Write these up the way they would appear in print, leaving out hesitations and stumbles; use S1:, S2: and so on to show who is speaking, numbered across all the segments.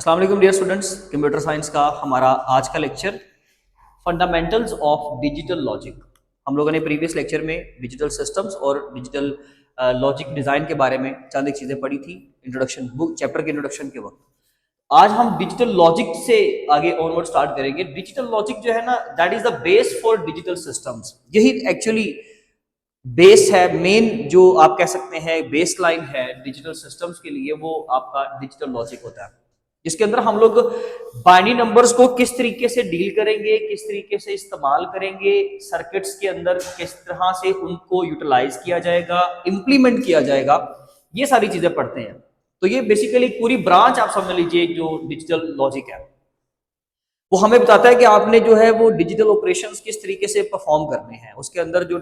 S1: अस्सलाम वालेकुम dear students. Computer science का हमारा आज का lecture fundamentals of digital logic. हम लोगों ने प्रीवियस लेक्चर में डिजिटल सिस्टम्स और डिजिटल लॉजिक डिज़ाइन के बारे में चंद एक चीज़ें पढ़ी थी इंट्रोडक्शन बुक चैप्टर के इंट्रोडक्शन के वक्त। आज हम डिजिटल लॉजिक से आगे ऑनवर्ड स्टार्ट करेंगे। डिजिटल लॉजिक जो है ना, that is the base for digital systems. यही एक्चुअली बेस है, मेन जो आप कह सकते हैं बेस लाइन है डिजिटल सिस्टम्स के लिए, वो आपका डिजिटल लॉजिक होता है, जिसके अंदर हम लोग बाइनरी नंबर्स को किस तरीके से डील करेंगे, किस तरीके से इस्तेमाल करेंगे, सर्किट्स के अंदर किस तरह से उनको यूटिलाइज किया जाएगा, इंप्लीमेंट किया जाएगा, ये सारी चीजें पढ़ते हैं। तो ये बेसिकली पूरी ब्रांच आप समझ लीजिए जो डिजिटल लॉजिक है, वो हमें बताता है कि आपने जो है वो डिजिटल ऑपरेशंस किस तरीके से परफॉर्म करने हैं। उसके अंदर जो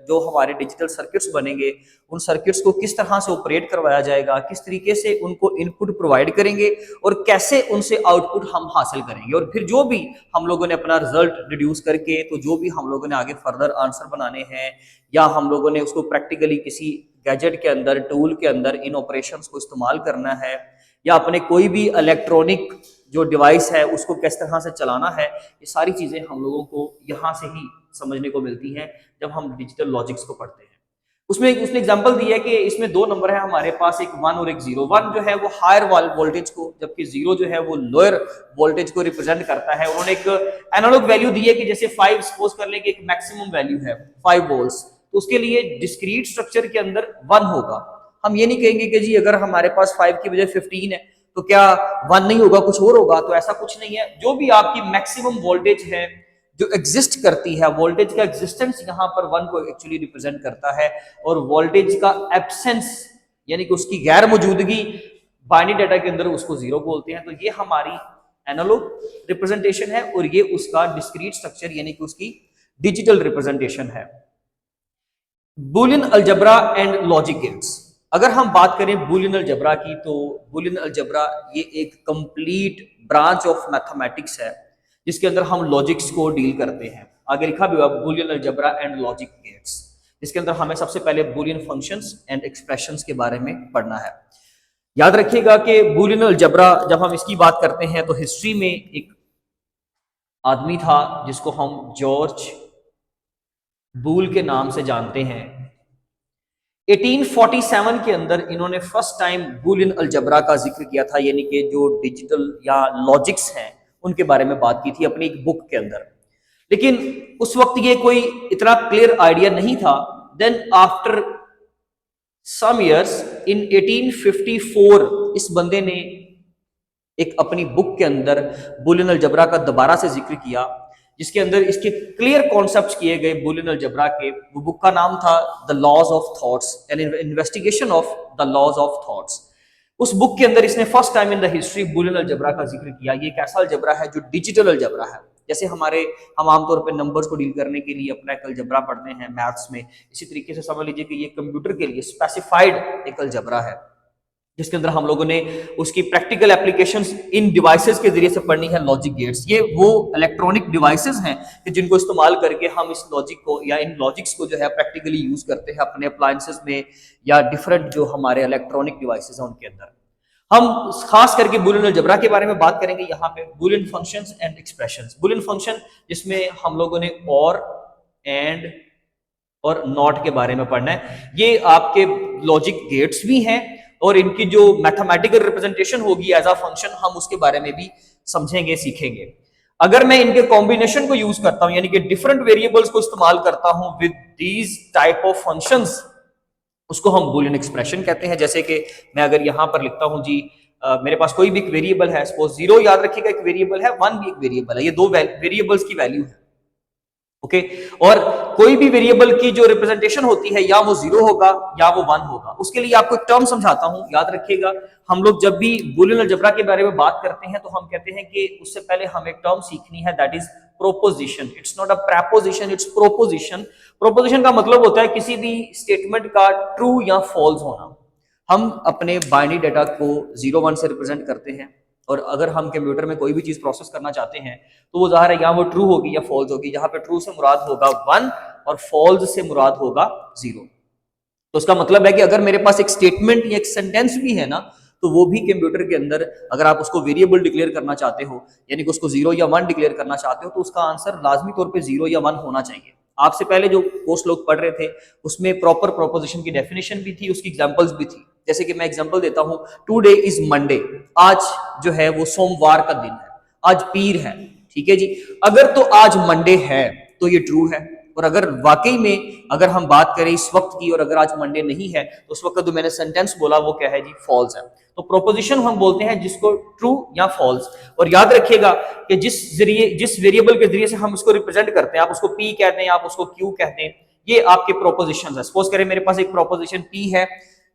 S1: जो हमारे डिजिटल सर्किट्स बनेंगे, उन सर्किट्स को किस तरह से ऑपरेट करवाया जाएगा, किस तरीके से उनको इनपुट प्रोवाइड करेंगे और कैसे उनसे आउटपुट हम हासिल करेंगे। और फिर जो भी हम लोगों ने अपना रिजल्ट रिड्यूस करके, तो जो भी हम लोगों ने आगे फर्दर आंसर बनाने हैं, या हम लोगों ने उसको प्रैक्टिकली किसी गैजेट के अंदर, टूल के अंदर इन ऑपरेशंस को इस्तेमाल करना है, या अपने कोई भी इलेक्ट्रॉनिक जो डिवाइस है उसको किस तरह से चलाना है, ये सारी चीजें हम लोगों को यहाँ से ही समझने को मिलती हैं जब हम डिजिटल लॉजिक्स को पढ़ते हैं। उसमें उसने एग्जांपल दिया है कि इसमें दो नंबर है हमारे पास, एक 1 और एक 0। 1 जो है वो हायर वोल्टेज को, जबकि 0 जो है वो लोअर वोल्टेज को रिप्रेजेंट करता है। उन्होंने एक एनालॉग वैल्यू दी है कि जैसे 5 सपोज कर लें कि एक मैक्सिमम वैल्यू है 5 वोल्ट्स, तो उसके लिए डिस्क्रीट स्ट्रक्चर के अंदर 1 होगा। हम ये नहीं कहेंगे कि जी अगर हमारे पास 5 की बजाय 15 है तो क्या 1 नहीं होगा, कुछ और होगा, तो ऐसा कुछ नहीं है। जो भी आपकी मैक्सिमम वोल्टेज है जो एग्जिस्ट करती है, वोल्टेज का एग्जिस्टेंस यहाँ पर 1 को एक्चुअली रिप्रेजेंट करता है, और वोल्टेज का एब्सेंस यानी कि उसकी गैर मौजूदगी बाइनरी डाटा के अंदर उसको 0 बोलते हैं। तो ये हमारी एनालॉग रिप्रेजेंटेशन है और ये उसका डिस्क्रीट स्ट्रक्चर यानी कि उसकी डिजिटल रिप्रेजेंटेशन है। Boolean algebra and logic gates. अगर हम बात करें बूलियन अलजेब्रा की, तो बूलियन अलजेब्रा ये एक कंप्लीट ब्रांच ऑफ मैथमेटिक्स है जिसके अंदर हम लॉजिक्स को डील करते हैं। आगे लिखा भी हुआ Boolean algebra and logic gates, जिसके अंदर हमें सबसे पहले बूलियन फंक्शंस एंड एक्सप्रेशंस के बारे में पढ़ना है। याद रखिएगा कि बूलियन अलजेब्रा जब हम इसकी बात करते हैं तो हिस्ट्री में एक आदमी था जिसको हम जॉर्ज बूल के नाम से जानते हैं। 1847 के अंदर इन्होंने फर्स्ट टाइम बूलियन अलजेब्रा का जिक्र किया था, यानी कि जो डिजिटल या लॉजिक्स हैं उनके बारे में बात की थी अपनी एक बुक के अंदर। लेकिन उस वक्त ये कोई इतना क्लियर आइडिया नहीं था। Then after some years in 1854 इस बंदे ने एक अपनी बुक के अंदर बूलियन अलजेब्रा का दोबारा से जिक्र किया, जिसके अंदर इसके क्लियर कॉन्सेप्ट्स किए गए बूलियन अलजेब्रा के। वो बुक का नाम था the laws of thoughts, an investigation of the laws of thoughts. उस बुक के अंदर इसने first time in the history Boolean algebra का जिक्र किया। ये एक ऐसा अलजेब्रा है जो डिजिटल अलजेब्रा है। जैसे हम आमतौर पर नंबर्स को डील करने के लिए अपना एक अलजेब्रा पढ़ते हैं मैथ्स में, इसी तरीके से समझ लीजिए कि ये कंप्यूटर के लिए स्पेसिफाइड एक अलजेब्रा है, जिसके अंदर हम लोगों ने उसकी प्रैक्टिकल एप्लीकेशंस इन डिवाइसेस के जरिए से पढ़नी है। लॉजिक गेट्स ये वो इलेक्ट्रॉनिक डिवाइसेस हैं कि जिनको इस्तेमाल करके हम इस लॉजिक को या इन लॉजिक्स को जो है प्रैक्टिकली यूज करते हैं अपने अप्लायंसेस में या डिफरेंट जो हमारे इलेक्ट्रॉनिक डिवाइसेस हैं उनके अंदर। हम खास करके बूलियन अलजेब्रा के बारे में बात करेंगे यहाँ पे, Boolean functions and expressions. Boolean function जिसमें हम लोगों ने और, एंड और नॉट के बारे में पढ़ना है। ये आपके लॉजिक गेट्स भी हैं और इनकी जो मैथमेटिकल रिप्रेजेंटेशन होगी एज अ फंक्शन, हम उसके बारे में भी समझेंगे, सीखेंगे। अगर मैं इनके कॉम्बिनेशन को यूज करता हूं यानी कि डिफरेंट वेरिएबल्स को इस्तेमाल करता हूं with these type of functions, उसको हम बूलियन एक्सप्रेशन कहते हैं। जैसे कि मैं अगर यहां पर लिखता हूं जी मेरे पास कोई भी एक वेरिएबल है, सपोज 0 याद रखिएगा एक वेरिएबल है, 1 भी एक वेरिएबल है, ये दो वेरिएबल्स की वैल्यू है। ओके और कोई भी वेरिएबल की जो रिप्रेजेंटेशन होती है या वो 0 होगा या वो 1 होगा। उसके लिए आपको एक टर्म समझाता हूं, याद रखिएगा। हम लोग जब भी बूलियन अलजेब्रा के बारे में बात करते हैं तो हम कहते हैं कि उससे पहले हमें एक टर्म सीखनी है, that is proposition. It's not a preposition, it's proposition. Proposition का मतलब होता है किसी भी स्टेटमेंट का ट्रू या फॉल्स होना। हम अपने बाइनरी डाटा को 0 1 से रिप्रेजेंट करते हैं, और अगर हम कंप्यूटर में कोई भी चीज प्रोसेस करना चाहते हैं तो वो जाहिर है या वो ट्रू होगी या फॉल्स होगी। जहां पे ट्रू से मुराद होगा 1 और फॉल्स से मुराद होगा 0। तो उसका मतलब है कि अगर मेरे पास एक स्टेटमेंट या एक सेंटेंस भी है ना, तो वो भी कंप्यूटर के अंदर अगर आप उसको वेरिएबल डिक्लेयर करना चाहते हो, यानी कि उसको 0 या 1 डिक्लेयर करना चाहते हो, तो उसका आंसर लाजमी तौर पे 0 या 1 होना चाहिए। आपसे पहले जो कोर्स लोग पढ़ रहे थे उसमें प्रॉपर प्रोपोजिशन की डेफिनेशन भी थी, उसकी एग्जांपल्स भी थी। जैसे कि मैं एग्जांपल देता हूं, टुडे इज मंडे, आज जो है वो सोमवार का दिन है, आज पीर है, ठीक है जी। अगर तो आज मंडे है तो ये ट्रू है, और अगर वाकई में अगर हम बात करें इस वक्त की और अगर आज मंडे नहीं है तो उस वक्त जो मैंने सेंटेंस बोला वो क्या है जी, फॉल्स है। तो प्रोपोजिशन हम बोलते हैं जिसको ट्रू या फॉल्स। और याद रखिएगा कि जिस वेरिएबल के जरिए से हम उसको रिप्रेजेंट करते हैं, आप उसको पी कहते हैं, आप उसको क्यू कहते हैं, ये आपके प्रोपोजिशन है। सपोज करें मेरे पास एक प्रोपोजिशन पी है,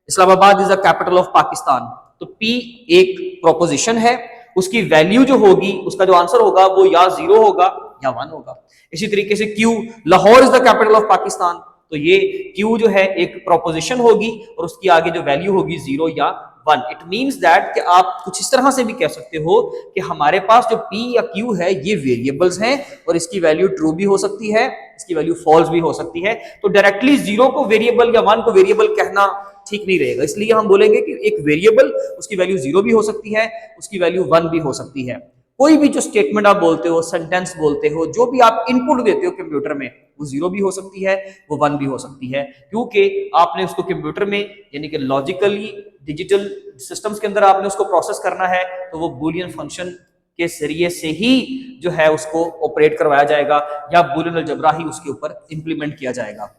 S1: Islamabad is the capital of Pakistan, तो पी एक प्रोपोजिशन है, उसकी वैल्यू जो होगी, उसका जो आंसर होगा वो या 0 होगा या 1 होगा। इसी तरीके से Q, Lahore is the capital of Pakistan, तो ये क्यू जो है एक प्रोपोजिशन होगी और उसकी आगे जो वैल्यू होगी 0 या 1। इट मींस दैट कि आप कुछ इस तरह से भी कह सकते हो कि हमारे पास जो P या Q है ये वेरिएबल्स हैं और इसकी वैल्यू ट्रू भी हो सकती है, इसकी वैल्यू फॉल्स भी हो सकती है। तो डायरेक्टली 0 को वेरिएबल या 1 को वेरिएबल कहना ठीक नहीं रहेगा, इसलिए हम बोलेंगे कि एक वेरिएबल उसकी वैल्यू 0 भी हो सकती है, उसकी वैल्यू 1 भी हो सकती है। कोई भी जो स्टेटमेंट आप बोलते हो, सेंटेंस बोलते हो, जो भी आप इनपुट देते हो कंप्यूटर में, वो 0 भी हो सकती है, वो 1 भी हो सकती है, क्योंकि आपने उसको कंप्यूटर में यानी कि लॉजिकली डिजिटल सिस्टम्स के अंदर आपने उसको प्रोसेस करना है, तो वो बूलियन फंक्शन के जरिए से ही जो है उसको ऑपरेट करवाया जाएगा या बूलियन अलजेब्रा ही उसके ऊपर इंप्लीमेंट किया जाएगा।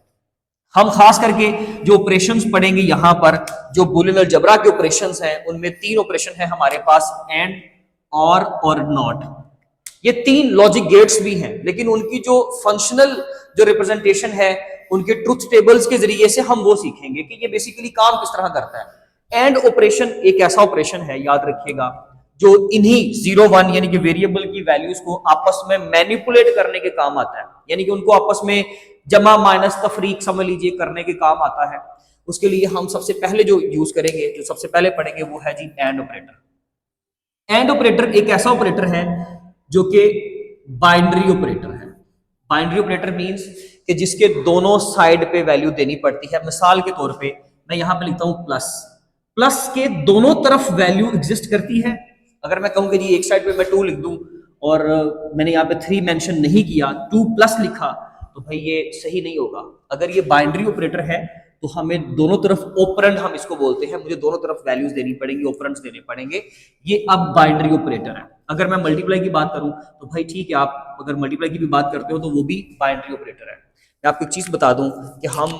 S1: हम खास करके जो ऑपरेशंस पढ़ेंगे यहाँ पर, जो बूलियन अलजेब्रा के ऑपरेशंस हैं, उनमें 3 ऑपरेशन है हमारे पास, एंड, और नॉट। ये 3 लॉजिक गेट्स भी हैं, लेकिन उनकी जो फंक्शनल जो रिप्रेजेंटेशन है, उनके ट्रुथ टेबल्स के जरिए से हम वो सीखेंगे कि ये बेसिकली काम किस तरह करता है। एंड ऑपरेशन एक ऐसा ऑपरेशन है, याद रखिएगा, जो इन्हीं 0 1 यानी कि वेरिएबल की वैल्यूज को आपस में मैनिपुलेट करने के काम आता है, यानी कि उनको आपस में जमा माइनस तफरीक समझ लीजिए करने के काम आता है। उसके लिए हम सबसे पहले जो यूज करेंगे, जो सबसे पहले पढ़ेंगे, वो है जी एंड ऑपरेटर। एंड ऑपरेटर एक ऐसा ऑपरेटर है जो कि बाइनरी ऑपरेटर है। बाइनरी ऑपरेटर मींस कि जिसके दोनों साइड पे वैल्यू देनी पड़ती है। मिसाल के तौर पे मैं यहां पे लिखता हूं प्लस, प्लस के दोनों तरफ वैल्यू एग्जिस्ट करती है। अगर मैं कहूं कि जी एक साइड पे मैं 2 लिख दूं और मैंने यहाँ पे 3 मेंशन नहीं किया, 2 प्लस लिखा, तो भाई ये सही नहीं होगा। अगर ये बाइनरी ऑपरेटर है तो हमें दोनों तरफ ऑपरेंड हम इसको बोलते हैं, मुझे दोनों तरफ वैल्यूज देनी पड़ेंगी, ऑपरेंड्स देने पड़ेंगे। ये अब बाइनरी ऑपरेटर है। अगर मैं मल्टीप्लाई की बात करूं तो भाई ठीक है, आप अगर मल्टीप्लाई की भी बात करते हो तो वो भी बाइनरी ऑपरेटर है। मैं आपको एक चीज बता दूं कि हम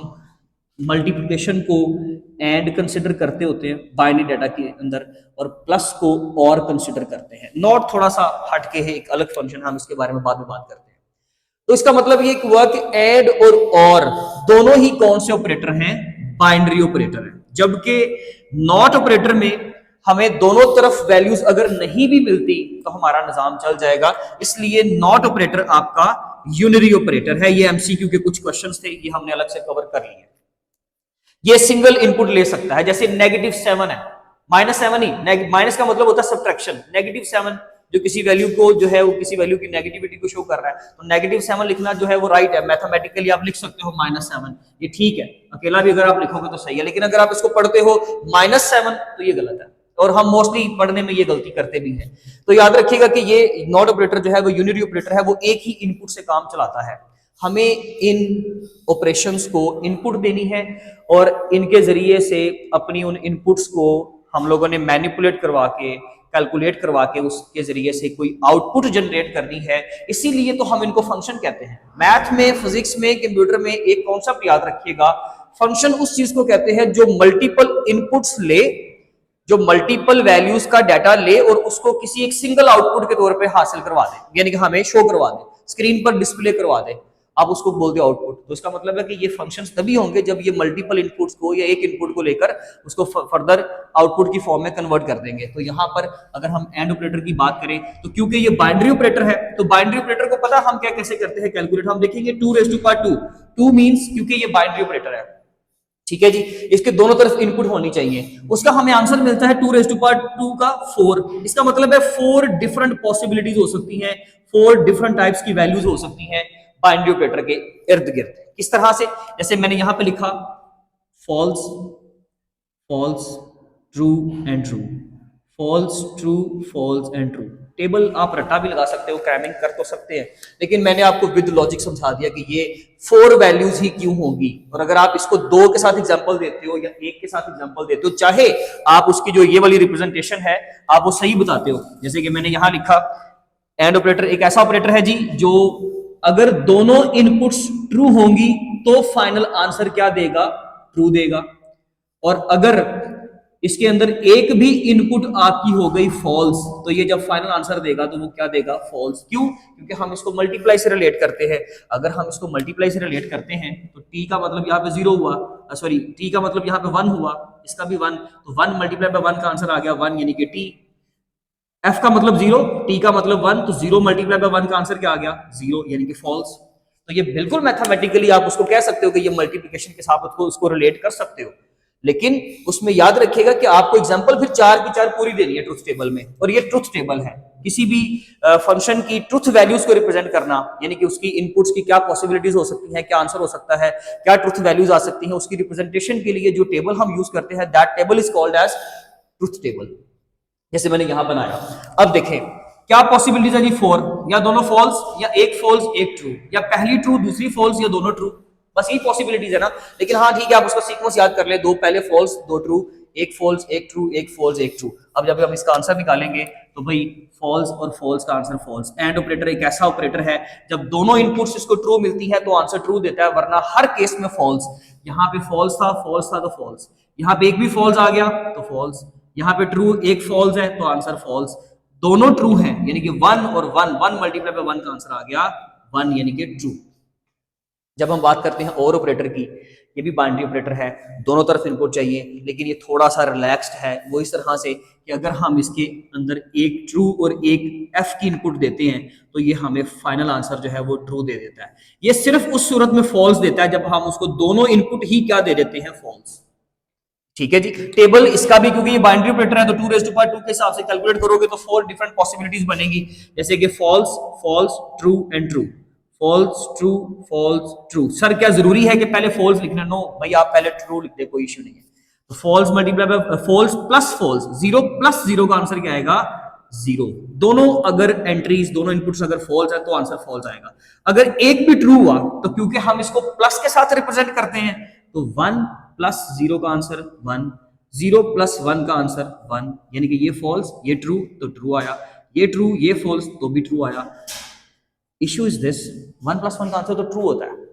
S1: मल्टीप्लिकेशन को एंड कंसिडर करते होते हैं बाइनरी डाटा के अंदर, और प्लस को और कंसिडर करते हैं। नॉट थोड़ा सा हटके है, एक अलग फंक्शन, हम इसके बारे में बाद में बात करते हैं। तो इसका मतलब ये हुआ कि ऐड और दोनों ही कौन से ऑपरेटर हैं, बाइनरी ऑपरेटर हैं। जबकि नॉट ऑपरेटर में हमें दोनों तरफ वैल्यूज अगर नहीं भी मिलती तो हमारा निजाम चल जाएगा, इसलिए नॉट ऑपरेटर आपका यूनरी ऑपरेटर है। ये एमसीक्यू के कुछ क्वेश्चंस थे, ये हमने अलग से कवर कर लिए। ये सिंगल इनपुट ले सकता है, जैसे -7 है, -7 ही, माइनस का मतलब होता है सब्ट्रैक्शन। -7 जो किसी वैल्यू को जो है वो किसी वैल्यू की नेगेटिविटी को शो कर रहा है, तो -7 लिखना जो है वो राइट है, मैथमेटिकली आप लिख सकते हो -7, ये ठीक है। अकेला भी अगर आप लिखोगे तो सही है, लेकिन अगर आप इसको पढ़ते हो -7 तो ये गलत है, और हम मोस्टली पढ़ने में ये गलती करते भी हैं। तो याद रखिएगा कि ये नॉट ऑपरेटर जो है वो यूनिटी ऑपरेटर है, वो एक ही इनपुट से काम चलाता है। हमें इन ऑपरेशंस को इनपुट देनी है और इनके जरिए से अपनी उन इनपुट्स को हम लोगों ने मैनिपुलेट करवा के, कैलकुलेट करवा के उसके जरिए से कोई आउटपुट जनरेट करनी है। इसीलिए तो हम इनको फंक्शन कहते हैं। मैथ में, फिजिक्स में, कंप्यूटर में एक कॉन्सेप्ट याद रखिएगा, फंक्शन उस चीज को कहते हैं जो मल्टीपल इनपुट्स ले, जो मल्टीपल वैल्यूज का डाटा ले और उसको किसी एक सिंगल आउटपुट के तौर पे हासिल करवा दे, यानी कि हमें शो करवा दे, स्क्रीन पर डिस्प्ले करवा दे, आप उसको बोलते हो आउटपुट। तो इसका मतलब है कि ये फंक्शंस तभी होंगे जब ये मल्टीपल इनपुट्स को या एक इनपुट को लेकर उसको फर्दर आउटपुट की फॉर्म में कन्वर्ट कर देंगे। तो यहाँ पर अगर हम एंड ऑपरेटर की बात करें तो क्योंकि ये बाइनरी ऑपरेटर है, तो बाइनरी ऑपरेटर को पता हम क्या कैसे करते हैं कैलकुलेट, हम देखेंगे 2 2 मींस क्योंकि ये बाइनरी ऑपरेटर है, ठीक है जी, इसके दोनों तरफ इनपुट होनी चाहिए। उसका हमें आंसर मिलता है 2 का 4। इसका मतलब है 4 डिफरेंट पॉसिबिलिटीज हो सकती हैं, 4 डिफरेंट टाइप्स की वैल्यूज हो सकती हैं बाइनरी ऑपरेटर के इर्द गिर्द। किस तरह से, जैसे मैंने यहां पे लिखा false, false, true and true, false true false and true. Table आप रट्टा भी लगा सकते हो, क्रैमिंग कर तो सकते हैं, लेकिन मैंने आपको विद लॉजिक समझा दिया कि ये 4 वैल्यूज ही क्यों होंगी। और अगर आप इसको 2 के साथ एग्जांपल देते हो या 1 के साथ एग्जांपल देते हो, चाहे आप उसकी जो ये वाली रिप्रेजेंटेशन है आप वो सही बताते हो, जैसे कि मैंने यहां लिखा एंड ऑपरेटर एक ऐसा ऑपरेटर है जी जो अगर दोनों इनपुट्स ट्रू होंगी तो फाइनल आंसर क्या देगा, ट्रू देगा। और अगर इसके अंदर एक भी इनपुट आपकी हो गई फॉल्स, तो ये जब फाइनल आंसर देगा तो वो क्या देगा, फॉल्स। क्यों? क्योंकि हम इसको मल्टीप्लाई से रिलेट करते हैं। अगर हम इसको मल्टीप्लाई से रिलेट करते हैं तो टी का मतलब यहाँ पे 0 हुआ, सॉरी टी का मतलब यहाँ पे 1 हुआ, इसका भी 1, तो 1 मल्टीप्लाई बाय 1 का आंसर आ गया 1 यानी कि टी। एफ का मतलब 0, टी का मतलब 1, तो 0 मल्टीप्लाई बाय 1 का आंसर क्या आ गया, 0 यानी कि फॉल्स। तो ये बिल्कुल मैथमेटिकली आप उसको कह सकते हो कि ये मल्टीप्लिकेशन के साथ उसको रिलेट कर सकते हो, लेकिन उसमें याद रखिएगा कि आपको एग्जांपल फिर 4 की 4 पूरी देनी है ट्रुथ टेबल में। और ये ट्रुथ टेबल है, किसी भी फंक्शन की ट्रुथ वैल्यूज को रिप्रेजेंट करना, यानी कि उसकी इनपुट्स की क्या पॉसिबिलिटीज हो सकती हैं, क्या आंसर हो सकता है, क्या ट्रुथ वैल्यूज आ सकती हैं, उसकी रिप्रेजेंटेशन के लिए जो टेबल हम यूज करते हैं, that table is called as truth table, जैसे मैंने यहां बनाया। अब देखें क्या पॉसिबिलिटीज है जी, 4, या दोनों फॉल्स, या एक फॉल्स एक ट्रू, या पहली ट्रू दूसरी फॉल्स, या दोनों ट्रू, बस यही पॉसिबिलिटीज है ना। लेकिन हाँ ठीक है, आप उसका सीक्वेंस याद कर ले, 2 पहले फॉल्स 2 ट्रू, एक फॉल्स एक ट्रू, एक फॉल्स एक ट्रू। अब जब हम इसका आंसर निकालेंगे तो भाई फॉल्स और फॉल्स का आंसर फॉल्स। एंड ऑपरेटर एक ऐसा ऑपरेटर है जब दोनों इनपुट्स इसको ट्रू मिलती है तो आंसर ट्रू देता है, वरना हर केस में फॉल्स। यहाँ पे फॉल्स था तो फॉल्स, यहाँ पे एक भी फॉल्स आ गया तो फॉल्स, यहाँ पे ट्रू एक फॉल्स है तो आंसर फॉल्स। दोनों ट्रू हैं यानी कि 1 और 1 मल्टीप्लाई बाय 1 का आंसर आ गया 1 यानी कि ट्रू। जब हम बात करते हैं और ऑपरेटर की, ये भी बाइनरी ऑपरेटर है, दोनों तरफ इनपुट चाहिए, लेकिन ये थोड़ा सा रिलैक्स्ड है। वो इस तरह से कि अगर हम इसके अंदर एक ट्रू और एक एफ की इनपुट देते हैं तो ये हमें फाइनल आंसर जो है वो ट्रू दे देता है। ये सिर्फ उस सूरत में फॉल्स देता है जब हम उसको दोनों इनपुट ही क्या दे देते हैं, फॉल्स। ठीक है जी। टेबल इसका भी, क्योंकि ये बाइनरी ऑपरेटर है तो 2⁻² के हिसाब से कैलकुलेट करोगे तो 4 डिफरेंट पॉसिबिलिटीज बनेगी, जैसे कि false false true and true, false true false true. Sir क्या जरूरी है कि पहले फॉल्स लिखना? नो भाई, आप पहले ट्रू लिख दे, कोई इश्यू नहीं है। तो false multiply by false plus false, 0 plus 0 का आंसर क्या आएगा, 0। दोनों अगर एंट्रीज, दोनों इनपुट्स अगर फॉल्स है तो आंसर फॉल्स आएगा। अगर एक भी ट्रू हुआ तो क्योंकि हम इसको प्लस के साथ रिप्रेजेंट करते हैं तो 1 प्लस 0 का आंसर 1, 0 प्लस 1 का आंसर 1, यानी कि ये फॉल्स ये ट्रू तो ट्रू आया, ये ट्रू ये फॉल्स तो भी ट्रू आया। इश्यू इज दिस, 1 प्लस 1 का आंसर तो ट्रू होता है।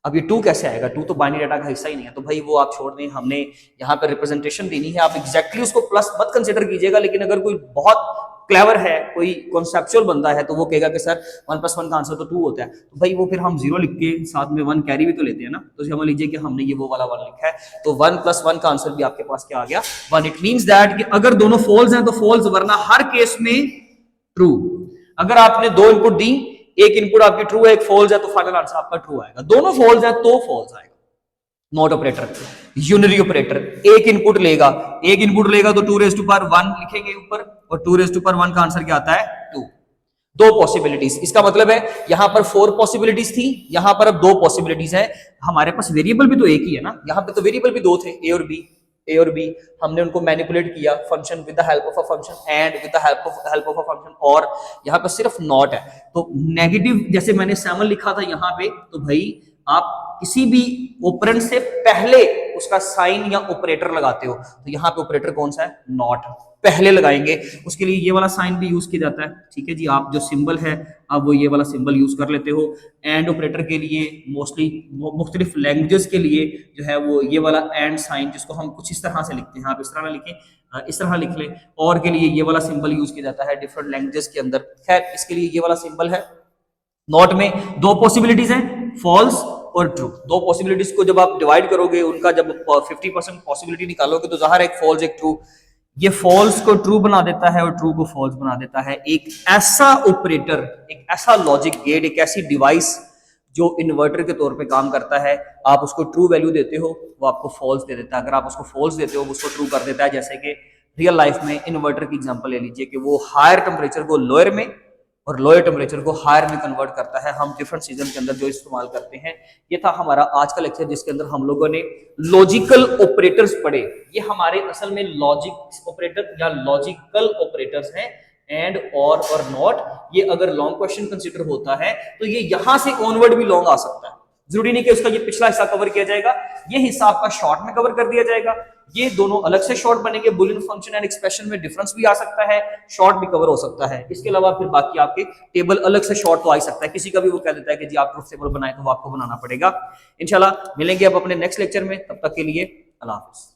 S1: अब ये 2 कैसे आएगा? 2 तो बाइनरी डाटा का हिस्सा ही नहीं है। तो भाई वो आप छोड़ दें, हमने यहाँ पे रिप्रेजेंटेशन देनी है, आप एग्जैक्टली उसको प्लस मत कंसिडर कीजिएगा। लेकिन अगर कोई बहुत क्लेवर है, कोई कॉन्सेप्चुअल बंदा है, तो वो कहेगा कि सर 1 प्लस 1 का आंसर तो 2 होता है, तो भाई वो फिर हम 0 लिख के साथ में 1 कैरी भी तो लेते हैं ना। तो समझ लीजिए कि हमने ये वो वाला 1 लिखा है, तो 1 प्लस 1 का आंसर भी आपके पास क्या आ गया, 1। इट मीन्स दैट कि अगर दोनों फॉल्स हैं तो फॉल्स, वरना हर केस में ट्रू। अगर आपने 2 इनपुट दी, एक इनपुट आपकी ट्रू है एक फॉल्स है, तो फाइनल आंसर आपका ट्रू आएगा। दोनों फॉल्स है तो फॉल्स आएगा। नॉट ऑपरेटर, यूनरी ऑपरेटर, एक इनपुट लेगा तो 2⁻1 लिखेंगे ऊपर, और 2⁻1 का आंसर क्या आता है, 2। 2 पॉसिबिलिटीज, इसका मतलब है यहां पर 4 पॉसिबिलिटीज थी, यहां पर अब 2 पॉसिबिलिटीज है। हमारे पास वेरिएबल भी तो एक ही है ना, यहां पे तो वेरिएबल भी 2 थे, ए और बी। हमने उनको मैनिपुलेट किया, function with the help of a function, and with the help of a function, और यहाँ पे सिर्फ नॉट है। तो नेगेटिव, जैसे मैंने 7 लिखा था यहाँ पे, तो भाई आप किसी भी ऑपरेंड से पहले उसका साइन या ऑपरेटर लगाते हो, तो यहाँ पे ऑपरेटर कौन सा है, नॉट, पहले लगाएंगे। उसके लिए ये वाला साइन भी यूज किया जाता है। ठीक है जी, आप जो सिंबल है आप वो ये वाला सिंबल यूज कर लेते हो। एंड ऑपरेटर के लिए मोस्टली मुख्तलिफ लैंग्वेजेस के लिए जो है वो ये वाला एंड साइन, जिसको हम कुछ इस तरह से लिखते हैं, आप इस तरह ना लिखें, इस तरह लिख लें। और के लिए ये वाला सिंबल यूज किया जाता है डिफरेंट लैंग्वेजेस के अंदर। खैर, इसके लिए ये वाला सिंबल है। नॉट में 2 पॉसिबिलिटीज हैं, फॉल्स और ट्रू। 2 पॉसिबिलिटीज को जब आप डिवाइड करोगे, उनका जब 50% पॉसिबिलिटी निकालोगे, तो ज़ाहिर है एक फॉल्स एक ट्रू। ये फॉल्स को ट्रू बना देता है और ट्रू को फॉल्स बना देता है। एक ऐसा ऑपरेटर, एक ऐसा लॉजिक गेट, एक ऐसी डिवाइस जो इन्वर्टर के तौर पे काम करता है, आप उसको ट्रू वैल्यू देते हो वो आपको फॉल्स दे देता है। अगर आप उसको फॉल्स देते हो वो उसको ट्रू कर देता है। जैसे कि रियल लाइफ में इन्वर्टर की एग्जांपल ले लीजिए कि वो हायर टेम्परेचर को लोअर में और लोअर टेम्परेचर को हायर में कन्वर्ट करता है। हम डिफरेंट सीजन के अंदर जो इस्तेमाल करते हैं। ये था हमारा आज का लेक्चर जिसके अंदर हम लोगों ने लॉजिकल ऑपरेटर्स पढ़े। ये हमारे असल में लॉजिक ऑपरेटर या लॉजिकल ऑपरेटर्स हैं, एंड और नॉट। ये अगर लॉन्ग क्वेश्चन कंसीडर होता है तो ये यहां से ऑनवर्ड भी लॉन्ग आ सकता है। जरूरी नहीं कि उसका ये पिछला हिस्सा कवर किया जाएगा, ये हिस्सा आपका शॉर्ट में कवर कर दिया जाएगा। ये दोनों अलग से शॉर्ट बनेंगे। बुलियन फंक्शन एंड एक्सप्रेशन में डिफरेंस भी आ सकता है, शॉर्ट भी कवर हो सकता है। इसके अलावा फिर बाकी आपके टेबल अलग से शॉर्ट तो आ ही सकता है। किसी का भी वो कह देता है कि जी आप ट्रुथ टेबल बनाए, तो वो आपको बनाना पड़ेगा। इंशाल्लाह मिलेंगे अब अपने नेक्स्ट लेक्चर में। तब तक के लिए अल्लाह हाफिज़।